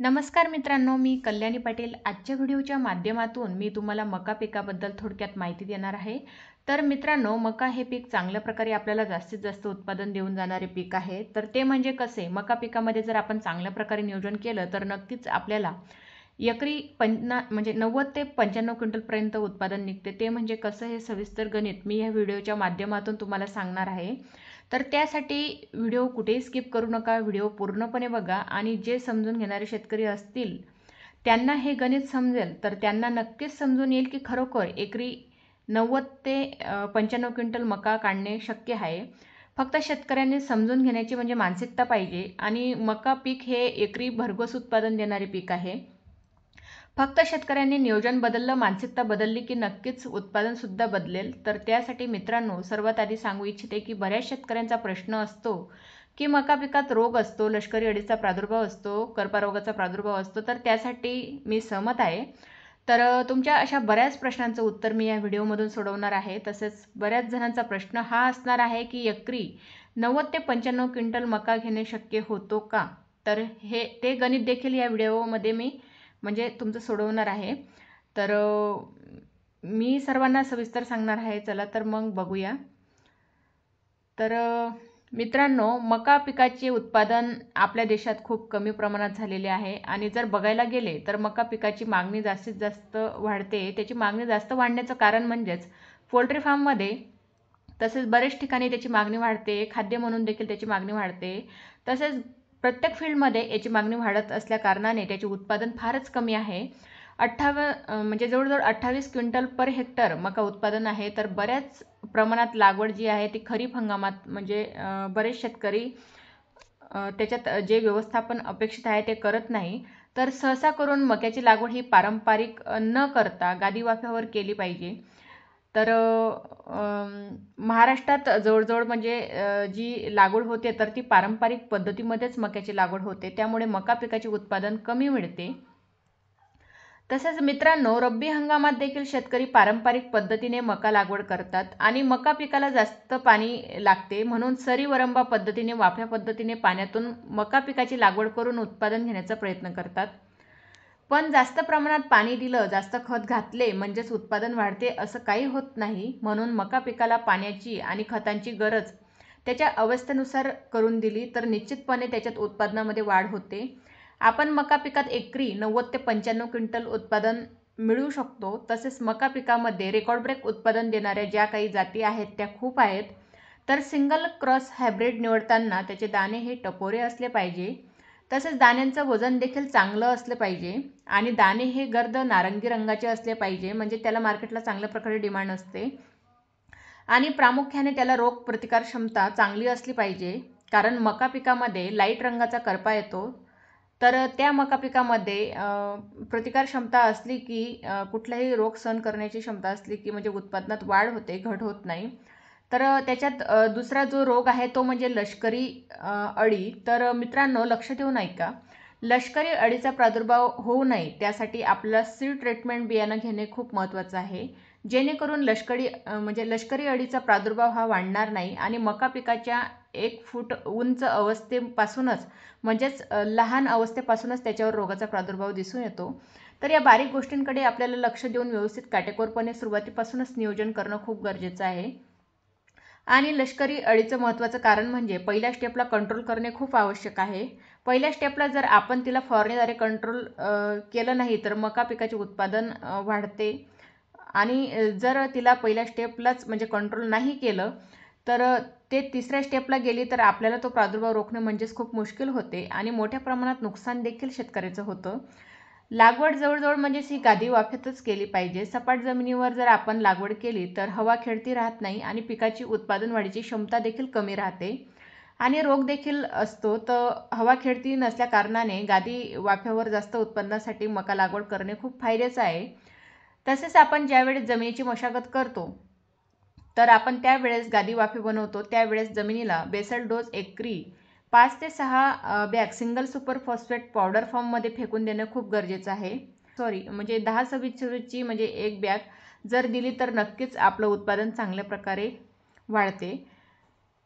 नमस्कार मित्रांनो, मी कल्याणी पाटील. आजच्या व्हिडिओच्या माध्यमातून मी तुम्हाला मका पिकाबद्दल थोडक्यात माहिती देणार आहे. तर मित्रांनो, मका हे पीक चांगल्या प्रकारे आपल्याला जास्तीत जास्त उत्पादन देऊन जाणारे पीक आहे. तर ते म्हणजे कसे? मका पिकामध्ये जर आपण चांगल्या प्रकारे नियोजन केलं तर नक्कीच आपल्याला एकरी 90 ते 95 क्विंटलपर्यंत उत्पादन निघते. ते म्हणजे कसं, हे सविस्तर गणित मी या व्हिडिओच्या माध्यमातून तुम्हाला सांगणार आहे. तर त्यासाठी व्हिडिओ कुठेही स्किप करू नका, व्हिडिओ पूर्णपणे बघा आणि जे समजून घेणारे शेतकरी असतील त्यांना हे गणित समजेल, तर त्यांना नक्कीच समजून येईल की खरोखर एकरी 90 ते 95 क्विंटल मका काढणे शक्य आहे. फक्त शेतकऱ्यांनी समजून घेण्याची म्हणजे मानसिकता पाहिजे. आणि मका पीक हे एकरी भरघोस उत्पादन देणारे पीक आहे. फक्त शेतकऱ्यांनी नियोजन बदललं, मानसिकता बदलली की नक्कीच उत्पादनसुद्धा बदलेल. तर त्यासाठी मित्रांनो, सर्वात आधी सांगू इच्छिते की बऱ्याच शेतकऱ्यांचा प्रश्न असतो की मका पिकात रोग असतो, लष्करी अळीचा प्रादुर्भाव असतो, करपा रोगाचा प्रादुर्भाव असतो. तर त्यासाठी मी सहमत आहे. तर तुमच्या अशा बऱ्याच प्रश्नांचं उत्तर मी या व्हिडिओमधून सोडवणार आहे. तसेच बऱ्याच जणांचा प्रश्न हा असणार आहे की एकरी 90 ते 95 क्विंटल मका घेणे शक्य होतो का? तर ते गणित देखील या व्हिडिओमध्ये मी म्हणजे तुमचं सोडवणार आहे. तर मी सर्वांना सविस्तर सांगणार आहे. चला तर मग बघूया. तर मित्रांनो, मका पिकाचे उत्पादन आपल्या देशात खूप कमी प्रमाणात झालेले आहे. आणि जर बघायला गेले तर मका पिकाची मागणी जास्तीत जास्त वाढते. त्याची मागणी जास्त वाढण्याचं कारण म्हणजेच पोल्ट्री फार्ममध्ये, तसेच बरेच ठिकाणी त्याची मागणी वाढते. खाद्य म्हणून देखील त्याची मागणी वाढते. तसेच प्रत्येक फील्डमध्ये याची मागणी वाढत असल्या कारणाने त्याचे उत्पादन फारच कमी आहे. म्हणजे जवळजवळ 28 क्विंटल पर हेक्टर मका उत्पादन आहे. तर बऱ्याच प्रमाणात लागवड जी आहे ती खरीप हंगामात म्हणजे बरेच शेतकरी त्याच्यात जे व्यवस्थापन अपेक्षित आहे ते करत नाही. तर सहसा करून मक्याची लागवड ही पारंपरिक न करता गादी वाफ्यावर केली पाहिजे. तर महाराष्ट्रात जवळजवळ म्हणजे जी लागवड होते तर ती पारंपरिक पद्धतीमध्येच मक्याची लागवड होते. त्यामुळे मका पिकाचे उत्पादन कमी मिळते. तसेच मित्रांनो, रब्बी हंगामात देखील शेतकरी पारंपरिक पद्धतीने मका लागवड करतात. आणि मका पिकाला जास्त पाणी लागते, म्हणून सरी वरंबा पद्धतीने, वाफ्या पद्धतीने पाण्यातून मका पिकाची लागवड करून उत्पादन घेण्याचा प्रयत्न करतात. पण जास्त प्रमाणात पाणी दिलं, जास्त खत घातले म्हणजेच उत्पादन वाढते असं काही होत नाही. म्हणून मका पिकाला पाण्याची आणि खतांची गरज त्याच्या अवस्थेनुसार करून दिली तर निश्चितपणे त्याच्यात उत्पादनामध्ये वाढ होते. आपण मका पिकात एकरी 90 ते 95 क्विंटल उत्पादन मिळवू शकतो. तसेच मका पिकामध्ये रेकॉर्ड ब्रेक उत्पादन देणाऱ्या ज्या काही जाती आहेत त्या खूप आहेत. तर सिंगल क्रॉस हायब्रिड निवडताना त्याचे दाणे हे टपोरे असले पाहिजे. तसेच दाण्यांचं वजन देखील चांगलं असलं पाहिजे. आणि दाणे हे गर्द नारंगी रंगाचे असले पाहिजे, म्हणजे त्याला मार्केटला चांगल्या प्रकारे डिमांड असते. आणि प्रामुख्याने त्याला रोग प्रतिकार क्षमता चांगली असली पाहिजे. कारण मका पिकामध्ये लाईट रंगाचा करपा येतो. तर त्या मका पिकामध्ये प्रतिकार क्षमता असली की कुठलाही रोग सहन करण्याची क्षमता असली की म्हणजे उत्पादनात वाढ होते, घट होत नाही. तर त्याच्यात दुसरा जो रोग आहे तो म्हणजे लष्करी अळी. तर मित्रांनो, लक्ष देऊन ऐका. लष्करी अळीचा प्रादुर्भाव होऊ नये त्यासाठी आपल्याला सीड ट्रीटमेंट बियाणं घेणे खूप महत्त्वाचं आहे. जेणेकरून म्हणजे लष्करी अळीचा प्रादुर्भाव हा वाढणार नाही. आणि मका पिकाच्या 1 फूट उंच अवस्थेपासूनच म्हणजेच लहान अवस्थेपासूनच त्याच्यावर रोगाचा प्रादुर्भाव दिसून येतो. तर या बारीक गोष्टींकडे आपल्याला लक्ष देऊन व्यवस्थित काटेकोरपणे सुरुवातीपासूनच नियोजन करणं खूप गरजेचं आहे. आणि लष्करी अळीचं महत्त्वाचं कारण म्हणजे पहिल्या स्टेपला कंट्रोल करणे खूप आवश्यक आहे. पहिल्या स्टेपला जर आपण तिला फवारणीद्वारे कंट्रोल केलं नाही तर मका पिकाचे उत्पादन वाढते. आणि जर तिला पहिल्या स्टेपलाच म्हणजे कंट्रोल नाही केलं तर ते तिसऱ्या स्टेपला गेली तर आपल्याला तो प्रादुर्भाव रोखणे म्हणजेच खूप मुश्किल होते. आणि मोठ्या प्रमाणात नुकसान देखील शेतकऱ्याचं होतं. लागवड जवळजवळ म्हणजेच ही गादी वाफ्यातच केली पाहिजे. सपाट जमिनीवर जर आपण लागवड केली तर हवा खेळती राहत नाही आणि पिकाची उत्पादन वाढीची क्षमता देखील कमी राहते. आणि रोग देखील असतो. तर हवा खेळती नसल्या कारणाने गादी वाफ्यावर जास्त उत्पन्नासाठी मका लागवड करणे खूप फायद्याचं आहे. तसेच आपण ज्यावेळेस जमिनीची मशागत करतो तर आपण त्यावेळेस गादी वाफे बनवतो त्यावेळेस जमिनीला बेसल डोस एकरी 5 ते 6 bag single super phosphate powder फॉर्ममध्ये फेकून देणं खूप गरजेचं आहे. म्हणजे 10-26-26ची म्हणजे 1 बॅग जर दिली तर नक्कीच आपलं उत्पादन चांगल्या प्रकारे वाढते.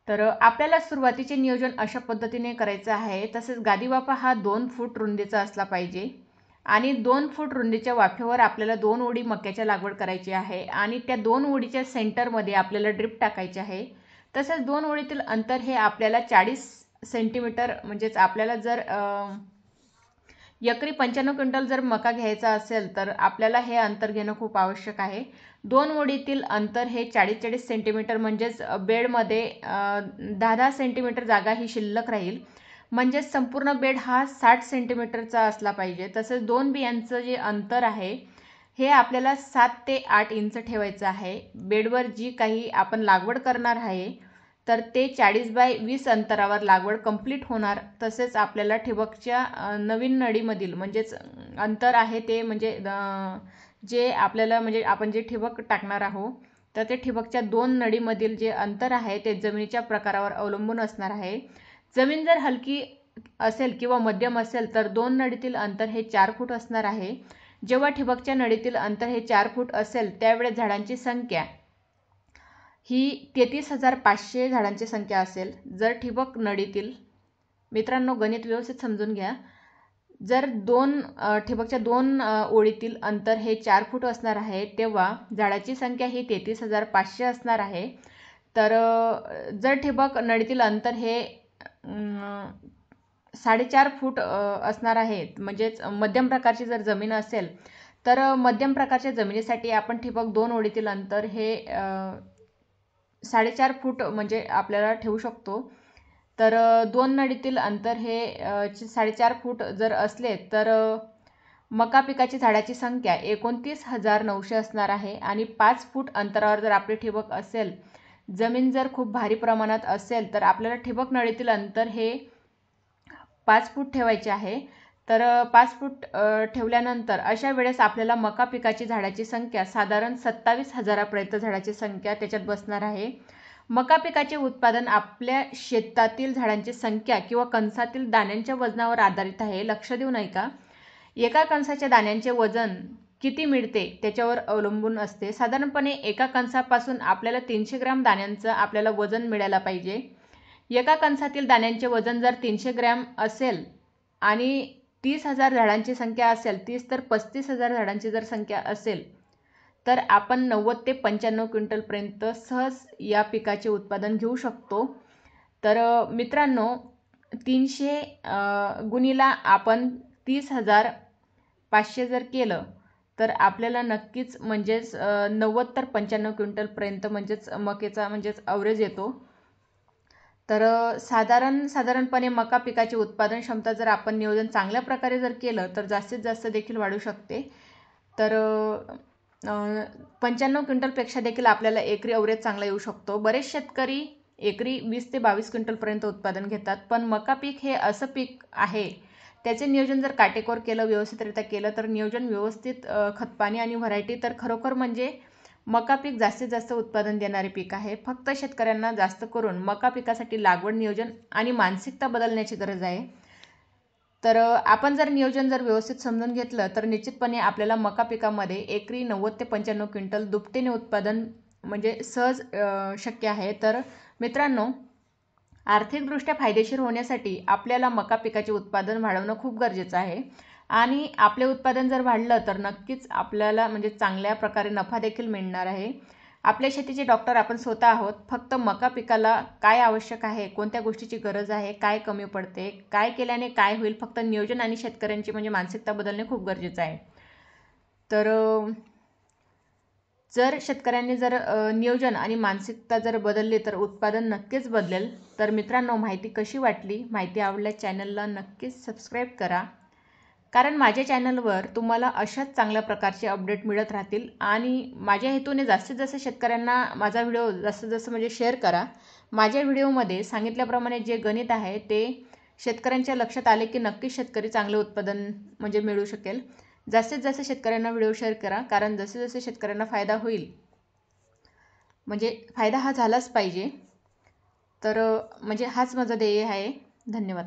तर आपल्याला सुरुवातीचे नियोजन अशा पद्धतीने करायचं आहे. तसेच गादी वाफा हा 2 फूट रुंदीचा असला पाहिजे आणि 2 फूट रुंदीच्या वाफेवर आपल्याला 2 ओळी मक्याच्या लागवड करायची आहे आणि त्या 2 ओळीच्या सेंटरमध्ये आपल्याला ड्रिप टाकायचे आहे. तसेच 2 ओळीतील अंतर हे आपल्याला 40 सेंटीमीटर, म्हणजेच आपल्याला जर एकरी 95 क्विंटल जर मका घ्यायचा असेल तर आपल्याला हे अंतर घेणं खूप आवश्यक आहे. 2 ओळीतील अंतर हे 40-40 सेंटीमीटर, म्हणजेच बेडमध्ये 10-10 सेंटीमीटर जागा ही शिल्लक राहील. म्हणजेच संपूर्ण बेड हा 60 सेंटीमीटरचा असला पाहिजे. तसेच 2 बियांचं जे अंतर आहे हे आपल्याला 7 ते 8 इंच ठेवायचं आहे. बेडवर जी काही आपण लागवड करणार आहे तर ते 40 बाय 20 अंतरावर लागवड कंप्लीट होणार. तसेच आपल्याला ठिबकच्या नवीन नळीमधील म्हणजेच अंतर आहे ते म्हणजे जे आपल्याला म्हणजे आपण जे ठिबक टाकणार आहोत तर ते ठिबकच्या 2 नळीमधील जे अंतर आहे ते जमिनीच्या प्रकारावर अवलंबून असणार आहे. जमीन जर हलकी असेल किंवा मध्यम असेल तर 2 नळीतील अंतर हे 4 फूट असणार आहे. जेव्हा ठिबकच्या नळीतील अंतर हे 4 फूट असेल त्यावेळेस झाडांची संख्या ही 33,500 झाडांची संख्या असेल. जर ठिबक नळीतील, मित्रांनो गणित व्यवस्थित समजून घ्या, जर ठिबकच्या 2 ओळीतील अंतर हे 4 फूट असणार आहे तेव्हा झाडाची संख्या ही 33,500 असणार आहे. तर जर ठिबक नळीतील अंतर हे 4.5 फूट असणार आहे, म्हणजेच मध्यम प्रकारची जर जमीन असेल तर मध्यम प्रकारच्या जमिनीसाठी आपण ठिबक 2 ओळीतील अंतर हे 4.5 फूट म्हणजे आपल्याला ठेवू शकतो. तर 2 नळीतील अंतर हे 4.5 फूट जर असले तर मका पिकाची झाडाची संख्या 29,900 असणार आहे. आणि 5 फूट अंतरावर जर आपले ठिबक असेल, जमीन जर खूप भारी प्रमाणात असेल तर आपल्याला ठिबक नळीतील अंतर हे 5 फूट ठेवायचे आहे. तर 5 फूट ठेवल्यानंतर अशा वेळेस आपल्याला मका पिकाची झाडाची संख्या साधारण 27,000पर्यंत झाडाची संख्या त्याच्यात बसणार आहे. मका पिकाचे उत्पादन आपल्या शेतातील झाडांची संख्या किंवा कणसातील दाण्यांच्या वजनावर आधारित आहे. लक्ष देऊ नये का? एका कणसाच्या दाण्यांचे वजन किती मिळते त्याच्यावर अवलंबून असते. साधारणपणे एका कणसापासून आपल्याला 300 ग्रॅम दाण्यांचं आपल्याला वजन मिळायला पाहिजे. एका कणसातील दाण्यांचे वजन जर 300 ग्रॅम असेल आणि 30,000 झाडांची संख्या असेल, 30 तर 35,000 झाडांची जर संख्या असेल तर आपण 90 ते 95 क्विंटलपर्यंत सहज या पिकाचे उत्पादन घेऊ शकतो. तर मित्रांनो 300 गुणीला आपण 30,500 जर केलं तर आपल्याला नक्कीच म्हणजेच 90 तर 95 क्विंटलपर्यंत म्हणजेच मकेचा म्हणजेच ॲव्हरेज येतो. तर साधारणपणे मका पिकाची उत्पादन क्षमता जर आपण नियोजन चांगल्या प्रकारे जर केलं तर जास्तीत जास्त देखील वाढू शकते. तर 95 क्विंटलपेक्षा देखील आपल्याला एकरी ॲव्हरेज चांगला येऊ शकतो. बरेच शेतकरी एकरी 20 ते 22 क्विंटलपर्यंत उत्पादन घेतात. पण मका पीक हे असं पीक आहे, त्याचे नियोजन जर काटेकोर केलं, व्यवस्थितरित्या केलं तर नियोजन व्यवस्थित, खतपाणी आणि व्हरायटी, तर खरोखर म्हणजे मका पीक जास्तीत जास्त उत्पादन देणारे पीक आहे. फक्त शेतकऱ्यांना जास्त करून मका पिकासाठी लागवड नियोजन आणि मानसिकता बदलण्याची गरज आहे. तर आपण जर नियोजन जर व्यवस्थित समजून घेतलं तर निश्चितपणे आपल्याला मका पिकामध्ये एकरी 90 ते 95 क्विंटल दुपटीने उत्पादन म्हणजे सहज शक्य आहे. तर मित्रांनो, आर्थिकदृष्ट्या फायदेशीर होण्यासाठी आपल्याला मका पिकाचे उत्पादन वाढवणं खूप गरजेचं आहे. आणि आपले उत्पादन जर वाढलं तर नक्कीच आपल्याला म्हणजे चांगल्या प्रकारे नफा देखील मिळणार आहे. आपल्या शेतीचे डॉक्टर आपण स्वतः आहोत. फक्त मका पिकाला काय आवश्यक आहे, कोणत्या गोष्टीची गरज आहे, काय कमी पडते, काय केल्याने काय होईल, फक्त नियोजन आणि शेतकऱ्यांची म्हणजे मानसिकता बदलणे खूप गरजेचं आहे. तर जर शेतकऱ्यांनी जर नियोजन आणि मानसिकता जर बदलली तर उत्पादन नक्कीच बदलेल. तर मित्रांनो, माहिती कशी वाटली? माहिती आवडल्यास चॅनलला नक्कीच सबस्क्राईब करा, कारण माझ्या चॅनलवर तुम्हाला अशाच चांगल्या प्रकारचे अपडेट मिळत राहतील. आणि माझ्या हेतूने जास्तीत जास्त शेतकऱ्यांना माझा व्हिडिओ जास्तीत जास्त म्हणजे शेअर करा. माझ्या व्हिडिओमध्ये सांगितल्याप्रमाणे जे गणित आहे ते शेतकऱ्यांच्या लक्षात आले की नक्कीच शेतकरी चांगले उत्पादन म्हणजे मिळू शकेल. जास्तीत जास्त शेतकऱ्यांना व्हिडिओ शेअर करा, कारण जसे जसे शेतकऱ्यांना फायदा होईल म्हणजे फायदा हा झालाच पाहिजे. तर म्हणजे हाच माझा ध्येय आहे. धन्यवाद.